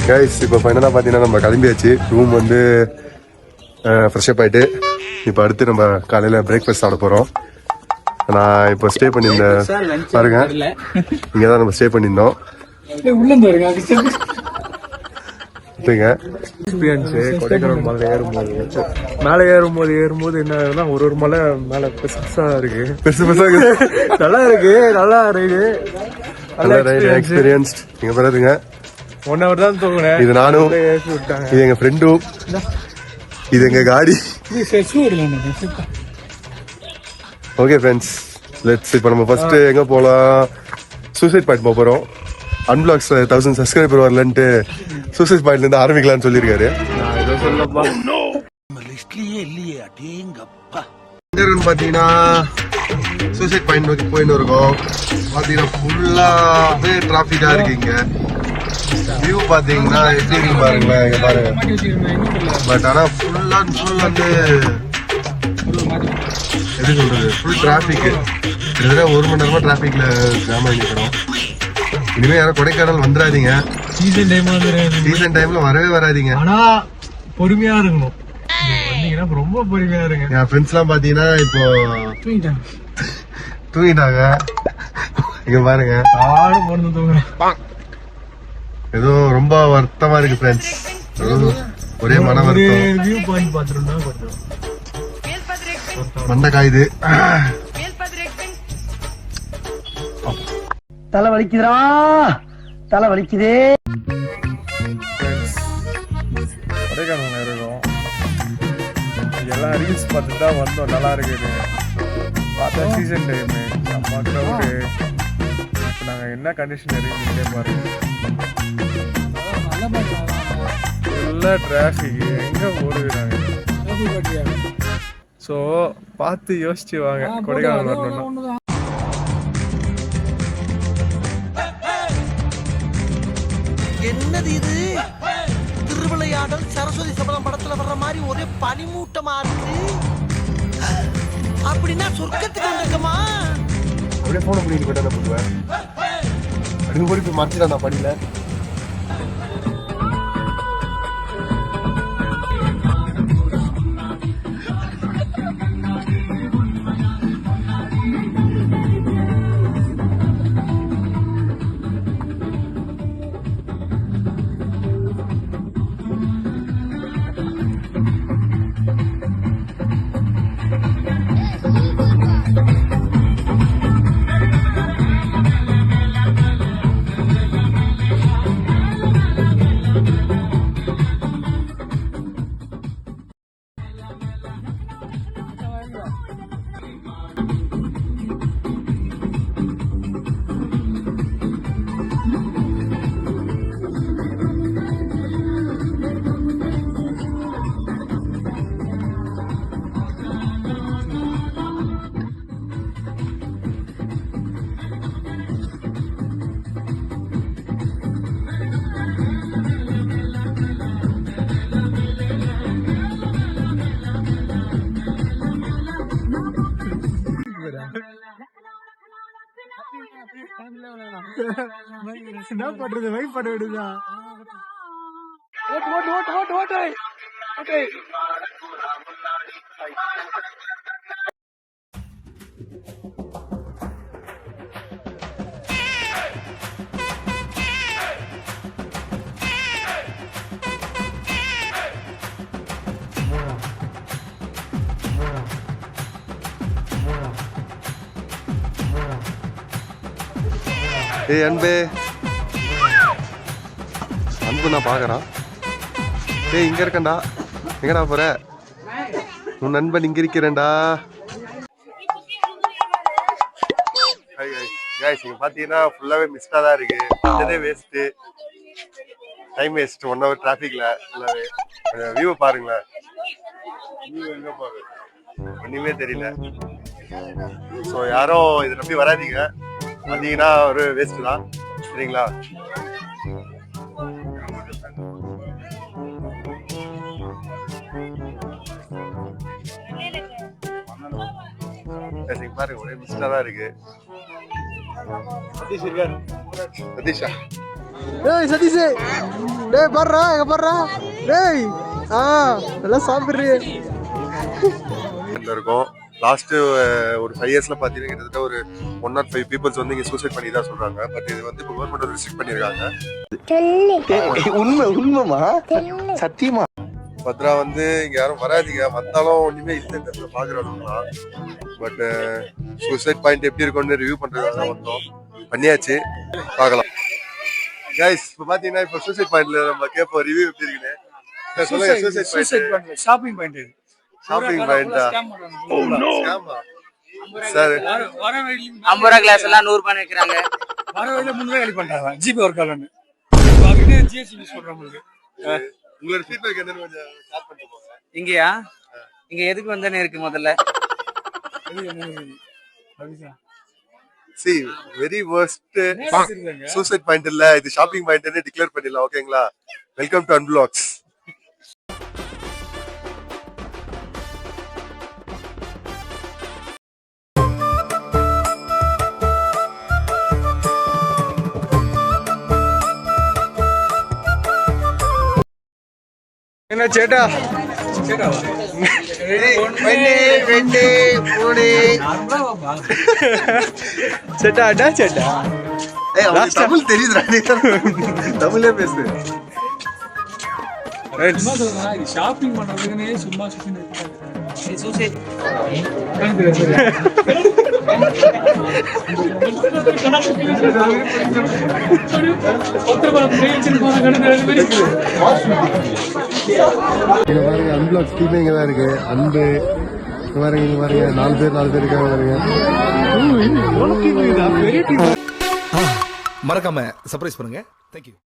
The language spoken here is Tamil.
கைஸ் இப்போ ஃபைனலாக பார்த்தீங்கன்னா நம்ம கிளம்பியாச்சு. ரூம் வந்து ஃப்ரெஷ்அப் ஆகிட்டு இப்போ அடுத்து நம்ம காலையில் பிரேக்ஃபாஸ்ட் சாப்பிட போகிறோம். நான் இப்போ ஸ்டே பண்ணியிருந்தேன் பாருங்க, இங்கே தான் நம்ம ஸ்டே பண்ணியிருந்தோம். எக்ஸ்பீரியன்ஸு கொடைக்கானல் மலை ஏறும்போது என்ன ஆகுதுன்னா ஒரு மலை மேலே பெருசாக இருக்கு, நல்லா இருக்கு, நல்லா ரைடு, நல்லா ரைடு எக்ஸ்பீரியன்ஸ். நீங்கள் பாருங்க 1 hour தான் தூங்குனேன். இது நானும், இது எங்க ஃப்ரெண்டும், இது எங்க காடி. ஓகே ஃப்ரெண்ட்ஸ், லெட்ஸ் இப்போ நம்ம ஃபர்ஸ்ட் எங்க போகலாம், சூசைட் பாயிண்ட் போக போறோம். அன்பிளாக்ஸ் 1000 சப்ஸ்கிரைபர் வரலன்ட்டு சூசைட் பாயிண்ட்ல இருந்து ஆரம்பிக்கலாம்னு சொல்லியிருக்காரு. நான் ஏதோ சொல்லப்பா பாத்தீங்கன்னா சூசைட் பாயிண்ட் நோக்கி போயின்னு இருக்கோம். பாத்தீங்கன்னா ஃபுல்லாவே டிராபிக்கா இருக்கு. இங்க வியூ பாத்தீங்கன்னா எப்படி இருக்கு பாருங்களேன், இங்க பாருங்க. பட் ஆனா ஃபுல் வந்து எப்படி சொல்றது, ஃபுல் டிராபிக். கிட்டத்தட்ட 1 மணி நேரமா டிராபிக்ல ஜாம் ஆகிக்கிறோம். இனிமே யாரும் கொடைக்கானல் வந்துடாதீங்க, சீசன் டைம்ல வரவே வராதீங்க. ஆனா பொறுமையா இருக்கணும், ரொம்ப பொறுமையா இருங்க. என் ஃப்ரெண்ட்ஸ் எல்லாம் பாத்தீங்கன்னா இப்போ தூங்கிட்டாங்க. இங்க பாருங்க, ஏதோ ரொம்ப வருத்தமா இருக்கு ஃப்ரெண்ட்ஸ், ஒரே மன வருத்தம். மண்டை காயுது, தலை வலிக்குதுடா, தலை வலிக்குதே. கொடைக்கானல் இருக்கோம், எல்லாம் ரீல்ஸ் பார்த்துட்டு தான் வந்தோம். நல்லா இருக்குது, பார்த்தா சீசன் டைமு நம்ம க்ரௌடு. இப்போ நாங்கள் என்ன கண்டிஷன் இருக்கீங்களே பாருங்க, ஃபுல்லாக டிராஃபிக், எங்கே ஓடுது நாங்கள். ஸோ பார்த்து யோசிச்சு வாங்க கொடைக்கானல் வரணும்னா. என்னது இது, திருவிளையாடல் சரஸ்வதி சபதம் படத்துல வர்ற மாதிரி ஒரே பனிமூட்டமா இருக்கு. அப்படின்னா சொர்க்கத்துக்கு வந்திருக்கமா? அப்படியே போன முடியும் கேட்டா பண்ணுவேன், அடுத்து போய் போய் மறைச்சிடா நான் படியில. என்ன பண்றது, வெயிட் பண்ண விடுதா. ஏய் அன்பே, அன்பு நான் பாக்குறான். ஏய் இங்க இருக்கேன்டா, எங்கடா போற? உன் நண்பன் இங்க இருக்கிறேன்டா. கைஸ் இங்க பாத்தீங்கன்னா ஃபுல்லாவே மிஸ்டா தான் இருக்கு, அதே வேஸ்ட் டைம் வேஸ்ட், 1 hour டிராபிக்ல. ஃபுல்லாவே வியூ பாருங்களேன், வியூ எங்க பாரு ஒண்ணுமே தெரியல. ஸோ யாரும் இதை நம்பி வராதீங்க, வந்தீங்கன்னா ஒரு வேஸ்ட் தான், சரிங்களா? பாருங்க ஒரே மிஸ்டா தான் இருக்கு. சதீஷா டேய் சதீஷ் டேய் பாருடா எங்க பாருடா டேய் நல்லா சாப்பிடுறியே இருக்கும். லாஸ்ட் ஒரு 5 இயர்ஸ்ல பாத்தீங்கன்னா கிட்டத்தட்ட ஒரு 105 பீப்புள்ஸ் வந்து இங்க சூசைட் பண்ணி தான் சொல்றாங்க. பட் இது வந்து இப்போ கவர்மெண்ட் ரெஸ்ட்ரிக்ட் பண்ணிருக்காங்க. உண்மைமா சத்தியமா பத்ரா வந்து இங்க யாரும் வராதீங்க, வந்தாலும் ஒண்ணுமே இல்லை இந்த இடத்துல பாக்குற அளவுக்குலாம். பட் சூசைட் பாயிண்ட் எப்படி இருக்கும்னு ரிவ்யூ பண்றதுக்காக தான் வந்தோம். பண்ணியாச்சு, பார்க்கலாம். கைஸ் இப்போ பாத்தீங்கன்னா இப்போ சூசைட் பாயிண்ட்ல நம்ம கேட்போம் ரிவ்யூ எப்படி இருக்குன்னு. சொல்லுங்க. சூசைட் பாயிண்ட் ஷாப்பிங் பாயிண்ட் இது. ஷாப்பிங் பாயிண்டா? சார் 50 ரூபா கிளாஸ் எல்லாம் 100 ரூபாய் விற்கிறாங்க. வர வழியில 3 காலி பண்றாங்க. ஜிபே ஒர்க் ஆகலன்னு. அதுக்கு ஜிஎஸ்டி யூஸ் பண்றோம் உங்களுக்கு. உங்களோட ஃபீட்பேக் என்னன்னு கொஞ்சம் ஷேர் பண்ணிட்டு போங்க. இங்கயா? இங்க எதுக்கு வந்தேன்னு இருக்கு முதல்ல. See, very worst suicide point இல்ல, இது ஷாப்பிங் பாயிண்ட்னு டிக்ளேர் பண்ணிடலாம். ஓகேங்களா? Welcome to unblocks. என்ன சேட்டா சேட்டா அடா சேட்டா தமிழ் தெரியுதுடா, தமிழே பேசு. ஷாப்பிங் பண்றதுக்குன்னே சும்மா சுத்தி சூசைட் அன்பிளாக்ஸ் டீமே இங்க தான் இருக்கு. அன்பு பாருங்க, பாருங்க 4 பேர் இருக்காங்க பாருங்க. மறக்காம சர்ப்ரைஸ் பண்ணுங்க. தேங்க்யூ.